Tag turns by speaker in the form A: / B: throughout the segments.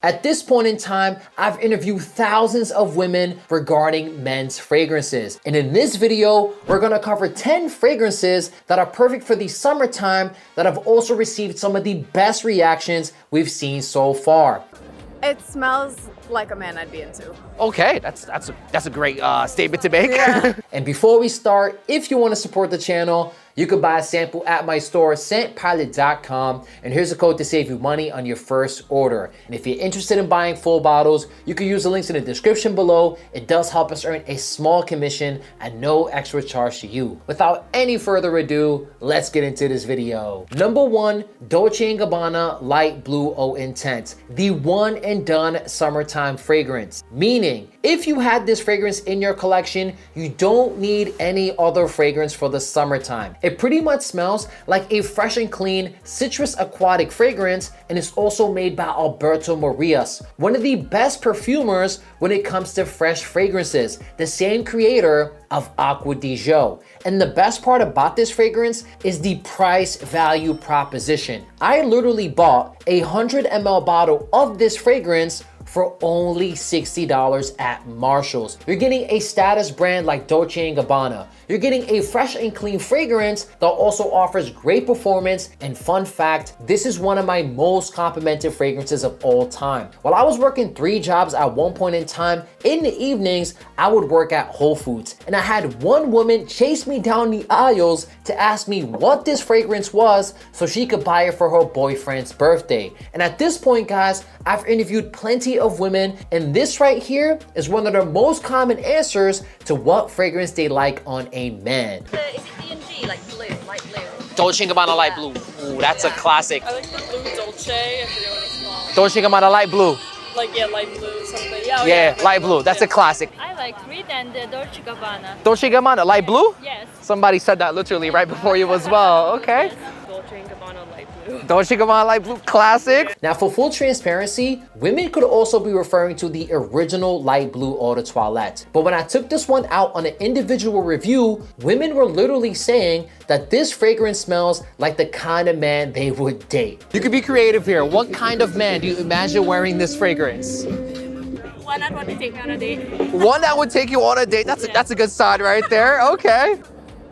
A: At this point in time, I've interviewed thousands of women regarding men's fragrances. And in this video, we're gonna cover 10 fragrances that are perfect for the summertime that have also received some of the best reactions we've seen so far.
B: It smells like a man I'd be into.
C: Okay, that's a great statement to make.
B: Yeah.
A: And before we start, if you wanna support the channel, you can buy a sample at my store, scentpilot.com, and here's a code to save you money on your first order. And if you're interested in buying full bottles, you can use the links in the description below. It does help us earn a small commission at no extra charge to you. Without any further ado, let's get into this video. Number 1, Dolce & Gabbana Light Blue Eau Intense, the one and done summertime fragrance. Meaning, if you had this fragrance in your collection, you don't need any other fragrance for the summertime. It pretty much smells like a fresh and clean citrus aquatic fragrance, and it's also made by Alberto Morillas, one of the best perfumers when it comes to fresh fragrances, the same creator of Acqua di Gio. And the best part about this fragrance is the price value proposition. I literally bought a 100 ml bottle of this fragrance for only $60 at Marshall's. You're getting a status brand like Dolce & Gabbana. You're getting a fresh and clean fragrance that also offers great performance, and fun fact, this is one of my most complimented fragrances of all time. While I was working 3 jobs at one point in time, in the evenings, I would work at Whole Foods, and I had one woman chase me down the aisles to ask me what this fragrance was so she could buy it for her boyfriend's birthday. And at this point, guys, I've interviewed plenty of women, and this right here is one of the most common answers to what fragrance they like on a man.
D: Is it D&G, like blue, light blue?
C: Dolce & Gabbana Light Blue. Ooh, that's a classic.
E: I like the blue Dolce, I forget what it's called.
C: Dolce & Gabbana Light Blue.
E: Like, yeah, light blue something. Yeah,
C: Yeah, Light Blue. That's a classic.
D: I like Creed and Dolce Gabbana.
C: Dolce & Gabbana Light Blue?
D: Yes.
C: Somebody said that literally right before you as well. Okay.
E: Dolce & Gabbana light blue.
C: Dolce & Gabbana Light Blue, classic.
A: Now, for full transparency, women could also be referring to the original light blue eau de toilette. But when I took this one out on an individual review, women were literally saying that this fragrance smells like the kind of man they would date.
C: You could be creative here. What kind of man do you imagine wearing this fragrance?
E: One that would take me on a date.
C: One that would take you on a date. That's a good sign right there. Okay.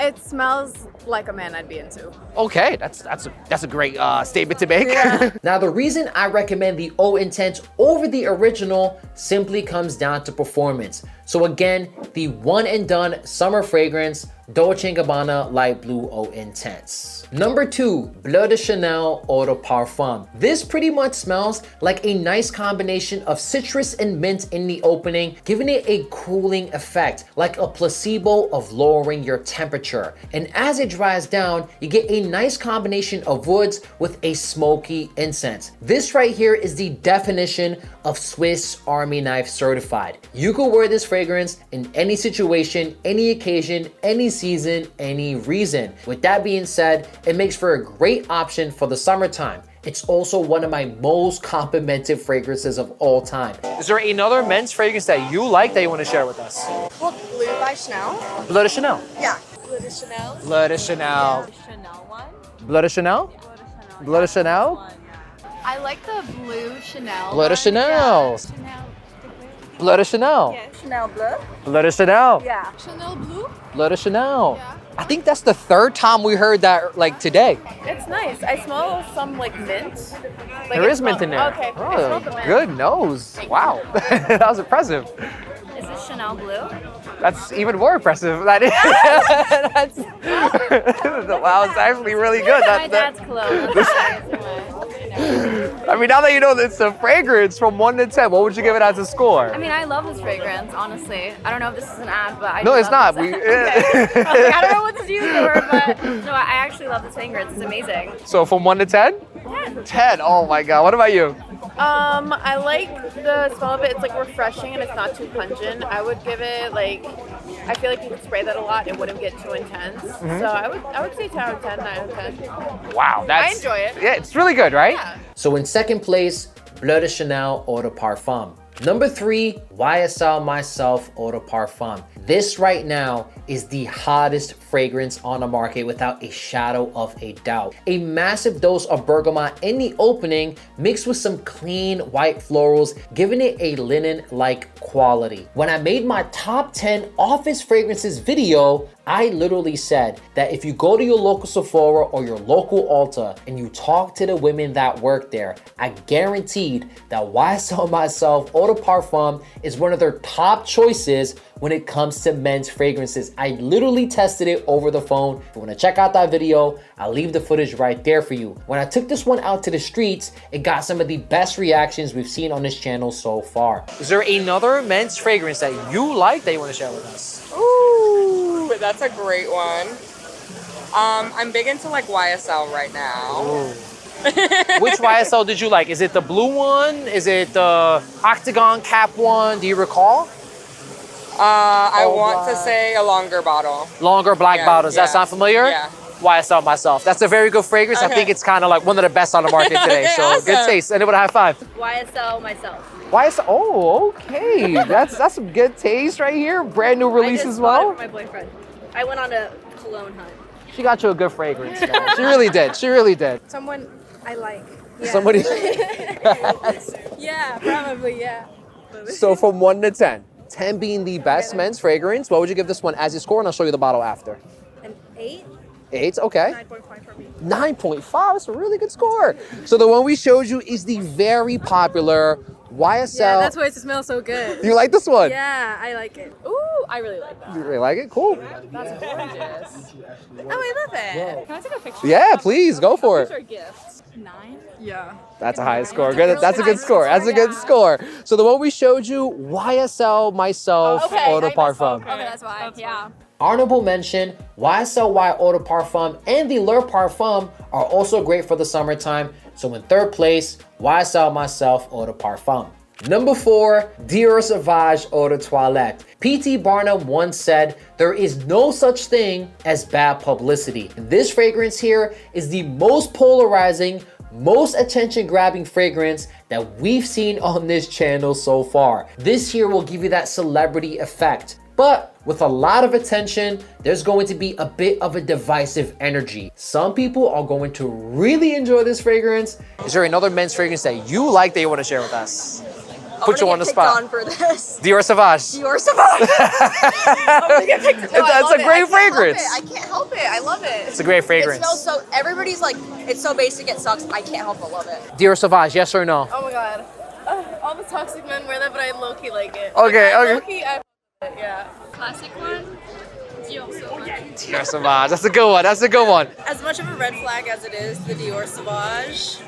B: It smells like a man I'd be into.
C: Okay, that's a great statement to make.
B: Yeah.
A: Now, the reason I recommend the Eau Intense over the original simply comes down to performance. So again, the one and done summer fragrance, Dolce & Gabbana Light Blue Eau Intense. Number 2, Bleu de Chanel Eau de Parfum. This pretty much smells like a nice combination of citrus and mint in the opening, giving it a cooling effect, like a placebo of lowering your temperature. And as it dries down, you get a nice combination of woods with a smoky incense. This right here is the definition of Swiss Army knife certified. You could wear this fragrance in any situation, any occasion, any season, any reason. With that being said, it makes for a great option for the summertime. It's also one of my most complimented fragrances of all time.
C: Is there another men's fragrance that you like that you want to share with us?
B: Well, blue by Chanel.
C: Bleu de Chanel.
B: Yeah.
E: Bleu de Chanel.
C: Bleu de Chanel.
D: Chanel one.
C: Bleu de Chanel? Bleu de Chanel?
B: I like the blue Chanel.
C: Bleu de Chanel. Bleu de Chanel.
B: Yeah, Chanel blue.
C: Bleu de Chanel.
B: Yeah.
E: Chanel blue?
C: Bleu de Chanel. I think that's the 3rd time we heard that like today.
E: It's nice. I smell some like mint. Like
C: There is mint in there.
E: Okay. I
C: Oh,
E: smell the mint.
C: good nose. Wow. That was impressive.
D: Is this Chanel blue?
C: That's even more impressive. That is. That's, wow, it's actually really good.
D: My dad's clothes.
C: I mean, now that you know that it's a fragrance from 1 to 10, what would you give it as a score?
D: I mean, I love this fragrance, honestly. I don't know if this is an ad, but I
C: No,
D: do
C: it's
D: love
C: not.
D: this.
C: We,
D: Okay. I don't know what this used for, but no, I actually love this fragrance. It's amazing.
C: So from 1 to 10? 10. Oh my God. What about you?
E: I like the smell of it. It's like refreshing and it's not too pungent. I would give it like, I feel like you could spray that a lot. It wouldn't get too intense.
C: Mm-hmm.
E: So I would say 10 out of 10, 9 out of 10.
C: Wow.
E: I enjoy it.
C: Yeah, it's really good, right?
E: Yeah.
A: So in second place, Bleu de Chanel Eau de Parfum. Number 3, YSL Myself Eau de Parfum. This right now is the hottest fragrance on the market without a shadow of a doubt. A massive dose of bergamot in the opening mixed with some clean white florals, giving it a linen-like quality. When I made my top 10 office fragrances video, I literally said that if you go to your local Sephora or your local Ulta and you talk to the women that work there, I guaranteed that YSL Myself Eau de Parfum is one of their top choices when it comes to men's fragrances. I literally tested it over the phone. If you want to check out that video, I'll leave the footage right there for you. When I took this one out to the streets, it got some of the best reactions we've seen on this channel so far.
C: Is there another men's fragrance that you like that you want to share with us?
F: Ooh, that's a great one. I'm big into like YSL right now.
C: Which YSL did you like? Is it the blue one? Is it the octagon cap one? Do you recall?
F: I want to say a longer bottle.
C: Longer black bottle. Does that
F: yeah.
C: sound familiar?
F: Yeah.
C: YSL Myself. That's a very good fragrance. I think it's kind of like one of the best on the market today. So
F: Awesome.
C: good taste. Anyone high five?
D: YSL Myself.
C: YSL. Oh, okay. That's some good taste right here. Brand new release as well.
D: I just bought it for my boyfriend. I went on a cologne hunt.
C: She got you a good fragrance. Man. She really did. She really did.
B: Someone I like. Yeah.
C: Somebody.
B: Yeah, probably, yeah.
C: So from 1 to 10, 10 being the best men's fragrance, what would you give this one as your score? And I'll show you the bottle after.
B: An 8?
C: 8, okay.
B: 9.5 for me.
C: 9.5, that's a really good score. So the one we showed you is the very popular YSL.
B: Yeah, that's why it smells so good.
C: You like this one?
B: Yeah, I like it.
E: Ooh, I really like that.
C: You really like it? Cool.
E: That's gorgeous.
B: Oh, I love it.
E: Can I take a picture?
C: Yeah, please, go for
E: These are
C: it.
E: gifts.
B: 9? Yeah.
C: That's a high score. Good. That's a good score. That's a good score. So the one we showed you, YSL Myself Eau de Parfum.
B: Okay, that's why. Yeah.
A: Honorable mention, YSL Y Eau de Parfum and the Le Parfum are also great for the summertime. So in third place, YSL Myself Eau de Parfum. Number 4, Dior Sauvage Eau de Toilette. P.T. Barnum once said, there is no such thing as bad publicity. And this fragrance here is the most polarizing, most attention-grabbing fragrance that we've seen on this channel so far. This here will give you that celebrity effect. But with a lot of attention, there's going to be a bit of a divisive energy. Some people are going to really enjoy this fragrance.
C: Is there another men's fragrance that you like that you want to share with us? Put you on the spot.
B: On for this.
C: Dior Sauvage.
B: Dior Sauvage. I'm gonna get picked. No,
C: That's a great fragrance.
B: I can't help it. I love it.
C: It's a great fragrance.
B: It smells so. Everybody's like, it's so basic, it sucks. I can't help but love it.
C: Dior Sauvage, yes or no?
E: Oh my god. All the toxic men wear that, but I low-key like it.
C: Okay, okay.
E: Low-key, I yeah.
D: Classic one.
C: Dior Sauvage, that's a good one. That's a good one.
E: As much of a red flag as it is, the Dior Sauvage,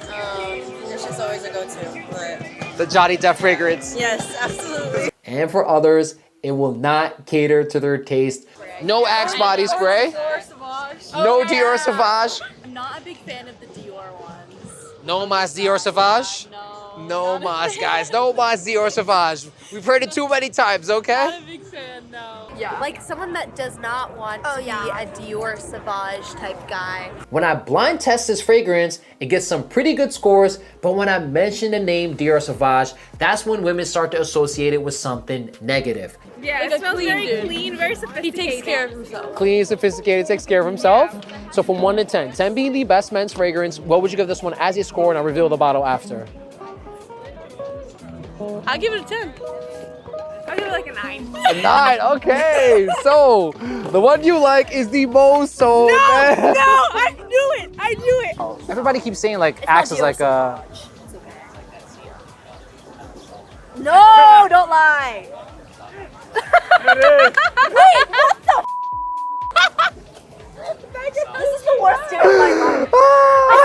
E: it's just always a go-to. But
C: The Johnny Depp fragrance.
E: yes, absolutely.
A: And for others, it will not cater to their taste.
C: No Axe body spray.
E: Dior Sauvage.
C: No Dior Sauvage.
E: I'm not a big fan of the Dior ones.
C: No mas Dior Sauvage.
E: No.
C: No mas, guys. No mas Dior Sauvage. We've heard it too many times, okay?
E: Not a big fan, no.
B: Yeah.
G: Like someone that does not want to be a Dior Sauvage type guy.
A: When I blind test this fragrance, it gets some pretty good scores, but when I mention the name Dior Sauvage, that's when women start to associate it with something negative.
D: Yeah,
E: Like
D: it
E: a
D: smells
E: clean
D: very
E: dude.
D: clean, very sophisticated.
E: He takes care of himself.
C: Clean, sophisticated, takes care of himself. So from 1 to 10, 10 being the best men's fragrance, what would you give this one as a score? And I'll reveal the bottle after.
E: I'll give it a 10.
D: I'll give it like a 9.
C: A 9, okay. So the one you like is the most sold.
D: No, I knew it. I knew it.
C: Everybody keeps saying like Axe is like a.
G: No, don't lie. This is the worst day of my life. Is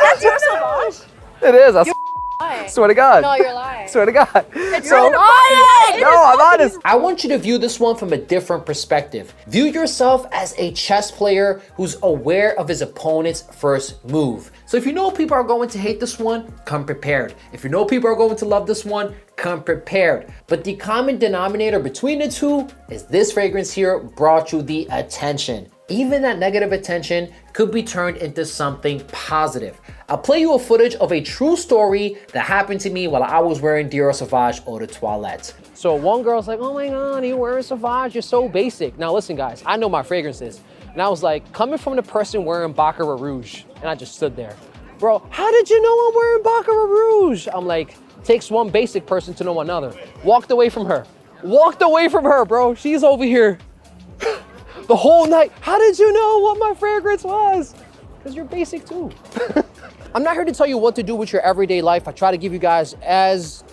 G: that Dior Sauvage?
C: It is. I swear to God.
G: No, you're lying.
C: Swear to God.
G: You're lying.
C: No, I'm honest.
A: I want you to view this one from a different perspective. View yourself as a chess player who's aware of his opponent's first move. So if you know people are going to hate this one, come prepared. If you know people are going to love this one, come prepared. But the common denominator between the two is this fragrance here brought you the attention. even that negative attention could be turned into something positive. I'll play you a footage of a true story that happened to me while I was wearing Dior Sauvage Eau de Toilette.
C: So one girl's like, oh my God, you wearing Sauvage, you're so basic. Now listen guys, I know my fragrances. And I was like, coming from the person wearing Baccarat Rouge, and I just stood there. Bro, how did you know I'm wearing Baccarat Rouge? I'm like, takes one basic person to know another. Walked away from her. Walked away from her, bro. She's over here the whole night. How did you know what my fragrance was? Because you're basic too. I'm not here to tell you what to do with your everyday life. I try to give you guys as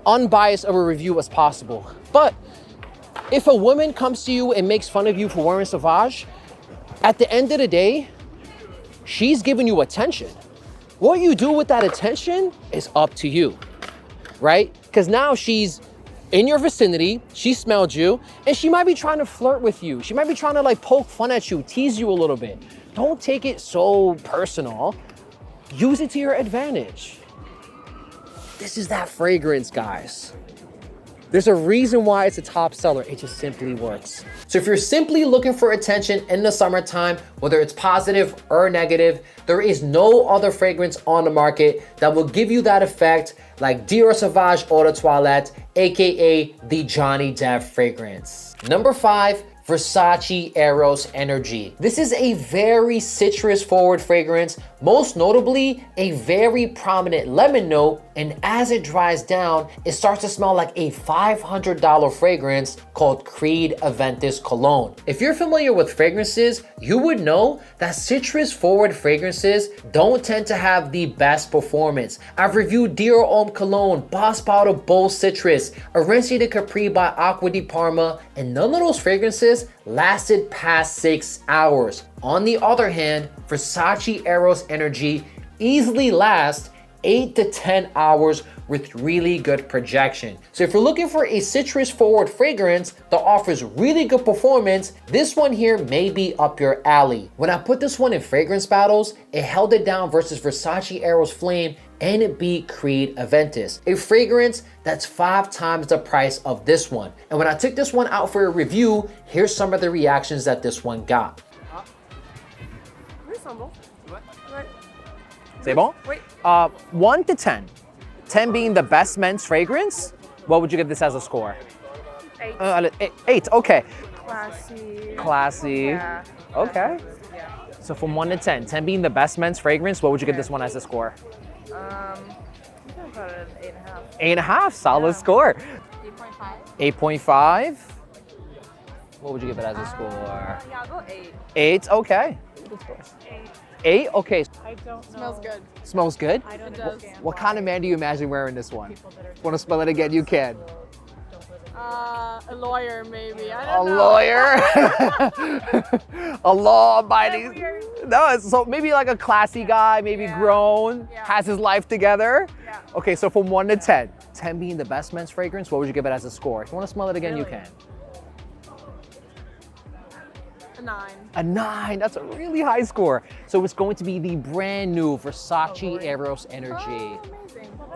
C: unbiased of a review as possible. But if a woman comes to you and makes fun of you for wearing Sauvage, at the end of the day, she's giving you attention. What you do with that attention is up to you, right? Because now she's in your vicinity, she smelled you, and she might be trying to flirt with you. She might be trying to like poke fun at you, tease you a little bit. Don't take it so personal. Use it to your advantage. This is that fragrance, guys. There's a reason why it's a top seller. It just simply works. So if you're simply looking for attention in the summertime, whether it's positive or negative, there is no other fragrance on the market that will give you that effect like Dior Sauvage Eau de Toilette, AKA the Johnny Depp fragrance. Number 5, Versace Eros Energy. This is a very citrus forward fragrance, most notably a very prominent lemon note, and as it dries down, it starts to smell like a $500 fragrance called Creed Aventus Cologne. If you're familiar with fragrances, you would know that citrus forward fragrances don't tend to have the best performance. I've reviewed Dior Homme Cologne, Boss Bottle Bold Citrus, Arenci de Capri by Acqua di Parma, and none of those fragrances lasted past 6 hours. On the other hand, Versace Eros Energy easily lasts 8 to 10 hours with really good projection. So if you're looking for a citrus forward fragrance that offers really good performance, this one here may be up your alley. When I put this one in fragrance battles, it held it down versus Versace Eros Flame, and it beat Creed Aventus, a fragrance that's 5 times the price of this one. And when I took this one out for a review, here's some of the reactions that this one got. C'est bon?
F: Wait.
C: 1 to 10. 10 being the best men's fragrance. What would you give this as a score?
E: 8.
C: 8, okay.
E: Classy.
C: Classy.
E: Yeah.
C: Okay.
E: Yeah.
C: So from 1 to 10, 10 being the best men's fragrance, what would you give this one as a score?
E: I think I'll put it at 8.5.
C: 8.5, solid score.
B: 8.5.
C: 8.5. What would you give it as a score?
B: Yeah, I'll go 8.
C: 8, okay. 8, okay.
E: I don't know.
B: Smells good.
C: Smells good?
E: I don't know.
C: What kind of man do you imagine wearing this one? Want to smell it again? You can.
E: A lawyer, maybe. I
C: A
E: don't know.
C: lawyer? A law-abiding. No, so maybe like a classy guy, maybe grown, has his life together.
E: Yeah.
C: Okay, so from 1 to 10, 10 being the best men's fragrance, what would you give it as a score? If you want to smell it again, you can.
E: A 9.
C: A 9, that's a really high score. So it's going to be the brand new Versace Eros Energy.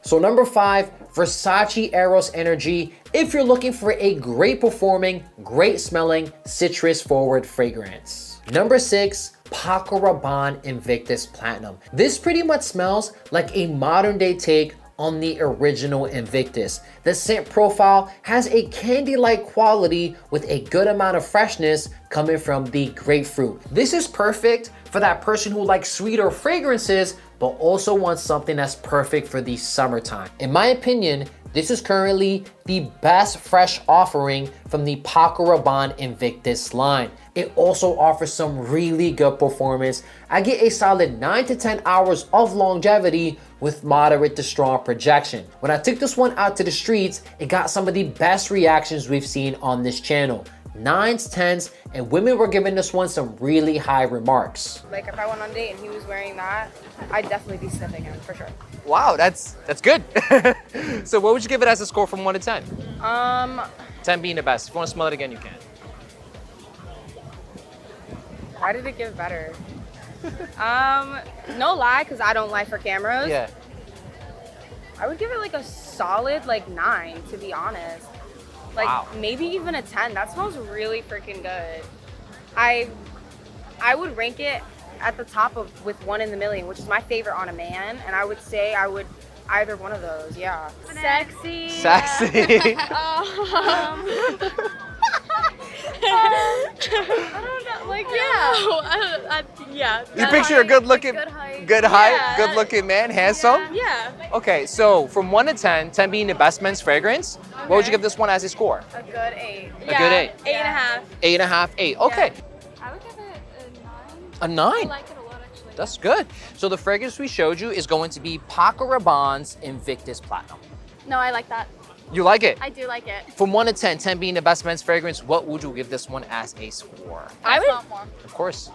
C: So number 5, Versace Eros Energy, if you're looking for a great performing, great smelling, citrus forward fragrance. Number 6, Paco Rabanne Invictus Platinum. This pretty much smells like a modern day take on the original Invictus. The scent profile has a candy-like quality with a good amount of freshness coming from the grapefruit. This is perfect for that person who likes sweeter fragrances but also wants something that's perfect for the summertime. In my opinion, this is currently the best fresh offering from the Paco Rabanne Invictus line. It also offers some really good performance. I get a solid 9 to 10 hours of longevity with moderate to strong projection. When I took this one out to the streets, it got some of the best reactions we've seen on this channel. 9s, 10s, and women were giving this one some really high remarks.
B: Like if I went on a date and he was wearing that, I'd definitely be sniffing him for sure.
C: Wow, that's good. So what would you give it as a score from 1 to 10? 10 being the best. If you want to smell it again, you can.
B: Why did it give better? No lie, because I don't lie for cameras.
C: Yeah.
B: I would give it like a solid like 9, to be honest. Like
C: Wow.
B: maybe even a 10. That smells really freaking good. I I would rank it at the top of with One in the Million, which is my favorite on a man, and I would say I would either one of those. Yeah. Sexy.
C: Sexy.
B: I don't know, like yeah.
C: You picture a good-looking, good height,
B: Yeah.
C: good-looking man, handsome.
B: Yeah.
C: Okay, so from 1 to 10, 10 being the best men's fragrance, what would you give this one as a score?
B: A good 8.
C: A good 8.
B: 8.5.
C: 8.5, 8. Okay,
D: I would give it a 9.
C: a 9.
D: I like it a lot actually.
C: That's good. So the fragrance we showed you is going to be Paco Rabanne's Invictus Platinum.
D: No, I like that.
C: You like it?
D: I do like it.
C: From 1 to 10, 10 being the best men's fragrance, what would you give this one as a score?
D: I would. More.
C: Of course.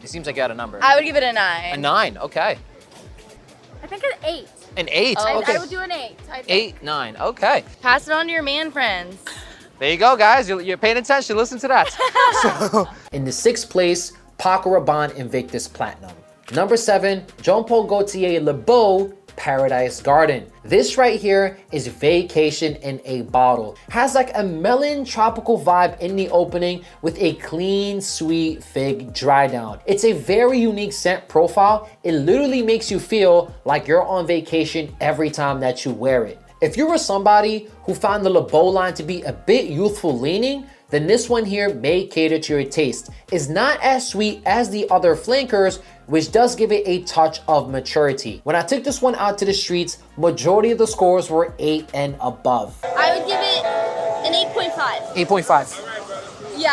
C: It seems like you had a number.
E: I would give it a 9.
C: A 9, okay.
D: I think an 8.
C: An 8,
D: I
C: okay.
D: would do an 8. I think.
C: 8, 9, okay.
E: Pass it on to your man friends.
C: There you go, guys. You're paying attention. Listen to that. So,
A: In the 6th place, Paco Rabanne Invictus Platinum. Number 7, Jean Paul Gaultier Le Beau Paradise Garden. This right here is Vacation in a Bottle. Has like a melon tropical vibe in the opening with a clean, sweet fig dry down. It's a very unique scent profile. It literally makes you feel like you're on vacation every time that you wear it. If you were somebody who found the Le Beau line to be a bit youthful leaning, then this one here may cater to your taste. It's not as sweet as the other flankers, which does give it a touch of maturity. When I took this one out to the streets, majority of the scores were 8 and above.
D: I would give it an 8.5.
C: 8.5.
D: Yeah,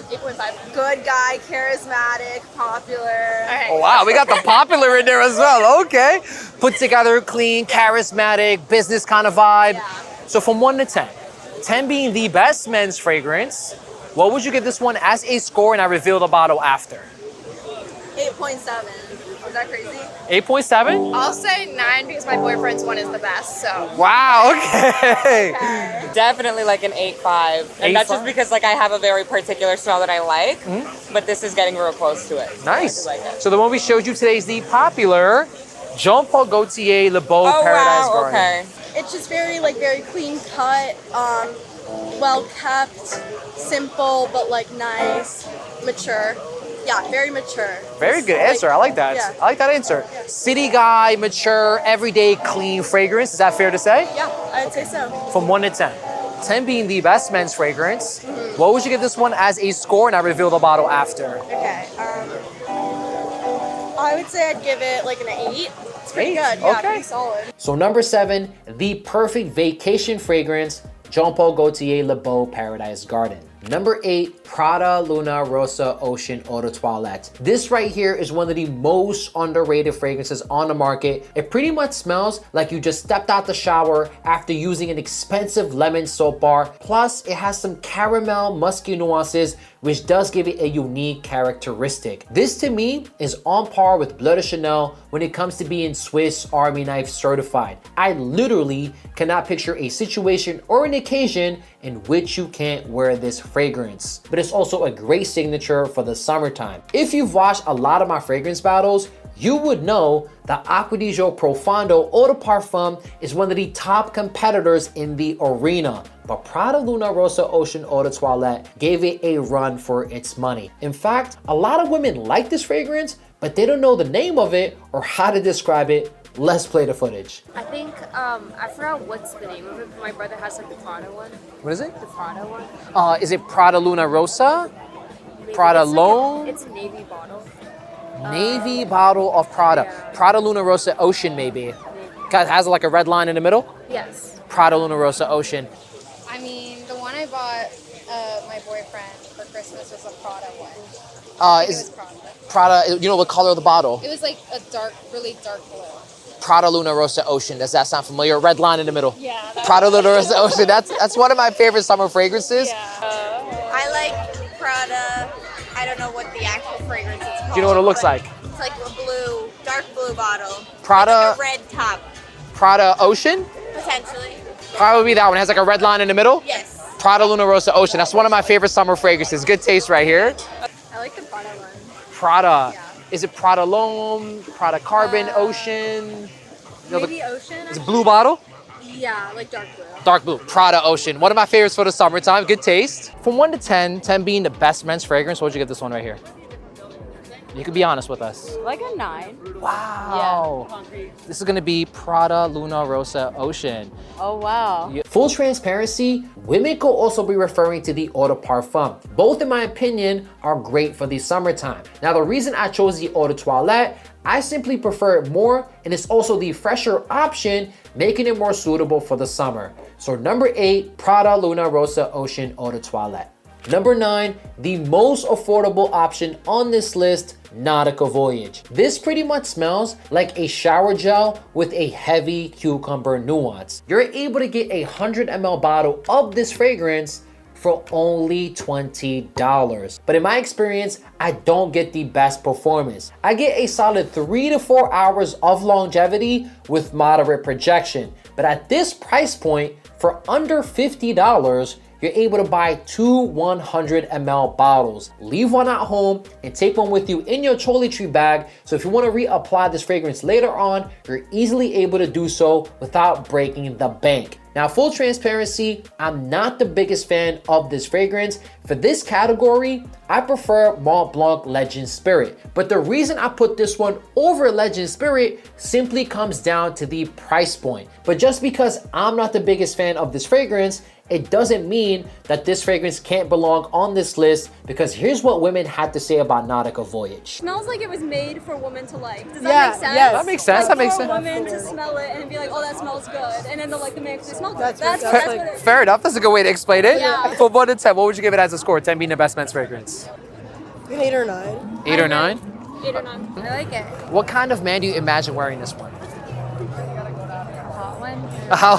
D: 8.5.
E: Good guy, charismatic, popular.
C: Oh, wow, we got the popular in there as well. Okay. Put together, clean, charismatic, business kind of vibe. So from 1 to 10, 10 being the best men's fragrance, what would you give this one as a score? And I reveal the bottle after.
E: 8.7. Was that crazy?
C: 8.7?
B: I'll say 9 because my boyfriend's one is the best. So.
C: Wow, okay.
F: Definitely like an 8.5. And that's
C: 8.5?
F: just because like I have a very particular smell that I like, but this is getting real close to it. So
C: Nice.
F: I do like it.
C: So the one we showed you today is the popular Jean Paul Gaultier Le Beau
F: Oh
C: Paradise
F: wow,
C: Garden.
F: okay.
E: It's just very clean cut, well kept, simple but like nice, mature. Yeah, very mature.
C: Very good answer. I like that.
E: Yeah.
C: I like that answer. City guy, mature, everyday, clean fragrance. Is that fair to say?
E: Yeah, I'd say so.
C: From 1 to 10. 10 being the best men's fragrance. What would you give this one as a score? And I reveal the bottle after.
E: Okay. I would say I'd give it like an 8. It's pretty
C: 8?
E: good. Yeah,
C: Okay.
E: pretty solid.
A: So number 7, the perfect vacation fragrance, Jean Paul Gaultier Le Beau Paradise Garden. Number 8, Prada Luna Rosa Ocean Eau de Toilette. This right here is one of the most underrated fragrances on the market. It pretty much smells like you just stepped out the shower after using an expensive lemon soap bar. Plus, it has some caramel musky nuances, which does give it a unique characteristic. This to me is on par with Bleu de Chanel when it comes to being Swiss Army knife certified. I literally cannot picture a situation or an occasion in which you can't wear this fragrance. But it's also a great signature for the summertime. If you've watched a lot of my fragrance battles, you would know that Acqua di Gio Profondo Eau de Parfum is one of the top competitors in the arena. But Prada Luna Rosa Ocean Eau de Toilette gave it a run for its money. In fact, a lot of women like this fragrance, but they don't know the name of it or how to describe it. Let's play the footage.
D: I think, I forgot what's the name of it, but my brother has like the Prada one.
C: What is it?
D: The Prada one.
C: Is it Prada Luna Rosa?
D: Maybe
C: Prada
D: it's
C: Lone?
D: It's a navy bottle.
C: Navy bottle of Prada.
D: Yeah.
C: Prada Luna Rosa Ocean maybe. It has like a red line in the middle.
D: Yes.
C: Prada Luna Rosa Ocean.
H: I mean, the one I bought my boyfriend for Christmas was a Prada one. It was
C: Is
H: Prada.
C: Prada, you know what color of the bottle?
H: It was like a dark, really dark blue.
C: Prada Luna Rosa Ocean. Does that sound familiar? Red line in the middle.
H: Yeah.
C: Prada Luna Rosa Ocean. That's one of my favorite summer fragrances.
E: I like Prada. I don't know what the actual fragrance is called.
C: Do you know what it looks like?
E: It's like a blue, dark blue bottle.
C: Prada,
E: Like a red top,
C: Prada Ocean?
E: potentially.
C: Probably that one. It has like a red line in the middle.
E: Yes.
C: Prada Luna Rosa Ocean. That's one of my favorite summer fragrances. Good taste right here.
D: I like the Prada one.
C: Prada. Is it Prada L'Homme? Prada Carbon Ocean? You know,
D: Maybe Ocean?
C: it's a blue bottle?
E: Yeah, like dark blue.
C: Dark blue, Prada Ocean. One of my favorites for the summertime, good taste. From 1 to 10, 10 being the best men's fragrance, what would you give this one right here? You can be honest with us.
D: Like a 9.
C: Wow. This is gonna be Prada Luna Rosa Ocean.
D: Oh, wow.
A: Full transparency, women could also be referring to the eau de parfum. Both, in my opinion, are great for the summertime. Now, the reason I chose the eau de toilette, I simply prefer it more, and it's also the fresher option, making it more suitable for the summer. So number 8, Prada Luna Rosa Ocean Eau de Toilette. Number 9, the most affordable option on this list, Nautica Voyage. This pretty much smells like a shower gel with a heavy cucumber nuance. You're able to get a 100 ml bottle of this fragrance for only $20. But in my experience, I don't get the best performance. I get a solid 3 to 4 hours of longevity with moderate projection. But at this price point, for under $50, you're able to buy 2 100 ml bottles. Leave one at home and take one with you in your toiletry bag. So if you want to reapply this fragrance later on, you're easily able to do so without breaking the bank. Now, full transparency, I'm not the biggest fan of this fragrance. For this category, I prefer Mont Blanc Legend Spirit. But the reason I put this one over Legend Spirit simply comes down to the price point. But just because I'm not the biggest fan of this fragrance, it doesn't mean that this fragrance can't belong on this list, because here's what women had to say about Nautica Voyage.
I: Smells like it was made for women to like. Does that make sense?
C: Yeah, that makes sense.
I: Like,
C: That makes
I: for
C: sense.
I: a woman to smell it and be like, oh, that smells good, and then they'll like the man because they smell good. That's what it is.
C: Fair enough. That's a good way to explain it.
I: Yeah.
C: From 1 to 10, what would you give it as a score? 10 being the best men's fragrance.
J: An 8 or 9.
C: 8 or 9?
I: 8 or 9.
D: I like it.
C: What kind of man do you imagine wearing this one?
D: Hot one.
C: How?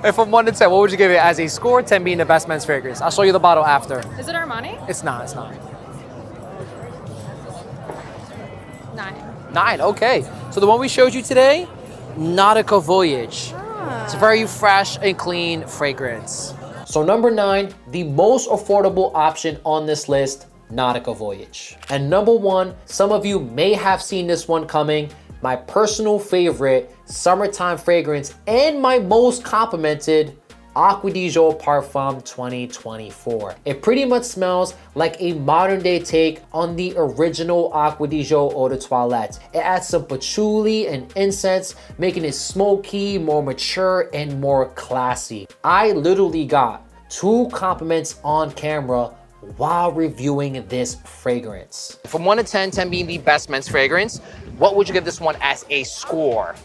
C: And from 1 to 10, what would you give it as a score? 10 being the best men's fragrance. I'll show you the bottle after.
D: Is it Armani?
C: It's not.
D: 9.
C: 9, okay. So the one we showed you today, Nautica Voyage. It's a very fresh and clean fragrance.
A: So number 9, the most affordable option on this list, Nautica Voyage. And number 1, some of you may have seen this one coming, my personal favorite summertime fragrance and my most complimented, Acqua di Gio Parfum 2024. It pretty much smells like a modern day take on the original Acqua di Gio Eau de Toilette. It adds some patchouli and incense, making it smoky, more mature, and more classy. I literally got 2 compliments on camera while reviewing this fragrance.
C: From 1 to 10, 10 being the best men's fragrance, what would you give this one as a score?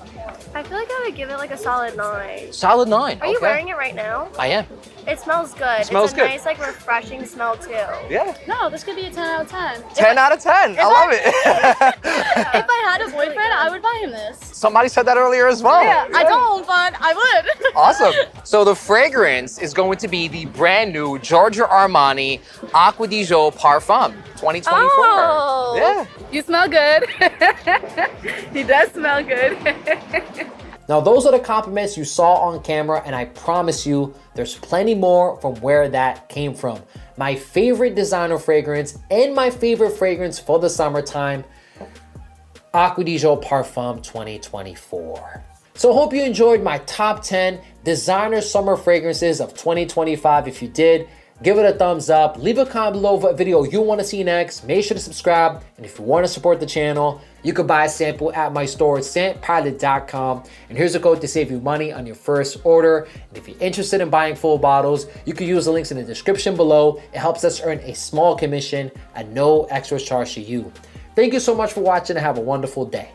K: I feel like I would give it like a solid 9.
C: Solid 9.
K: Are you wearing it right now?
C: I am.
K: It smells good.
C: Smells
K: it's a
C: good.
K: nice, like, refreshing smell too.
C: Yeah.
I: No, this could be a 10 out of 10.
C: 10 out of 10. I love it.
I: If I had a boyfriend, I would buy him this.
C: Somebody said that earlier as well.
I: Yeah, I don't, but I would.
C: Awesome. So the fragrance is going to be the brand new Giorgio Armani Acqua di Gio Parfum 2024.
D: Oh.
C: Yeah.
D: You smell good. He does smell good.
A: Now, those are the compliments you saw on camera, and I promise you there's plenty more from where that came from. My favorite designer fragrance and my favorite fragrance for the summertime, Acqua di Gio Parfum 2024. So hope you enjoyed my top 10 designer summer fragrances of 2025. If you did, give it a thumbs up. Leave a comment below what video you want to see next. Make sure to subscribe. And if you want to support the channel, you can buy a sample at my store, scentpilot.com. And here's a code to save you money on your first order. And if you're interested in buying full bottles, you can use the links in the description below. It helps us earn a small commission at no extra charge to you. Thank you so much for watching and have a wonderful day.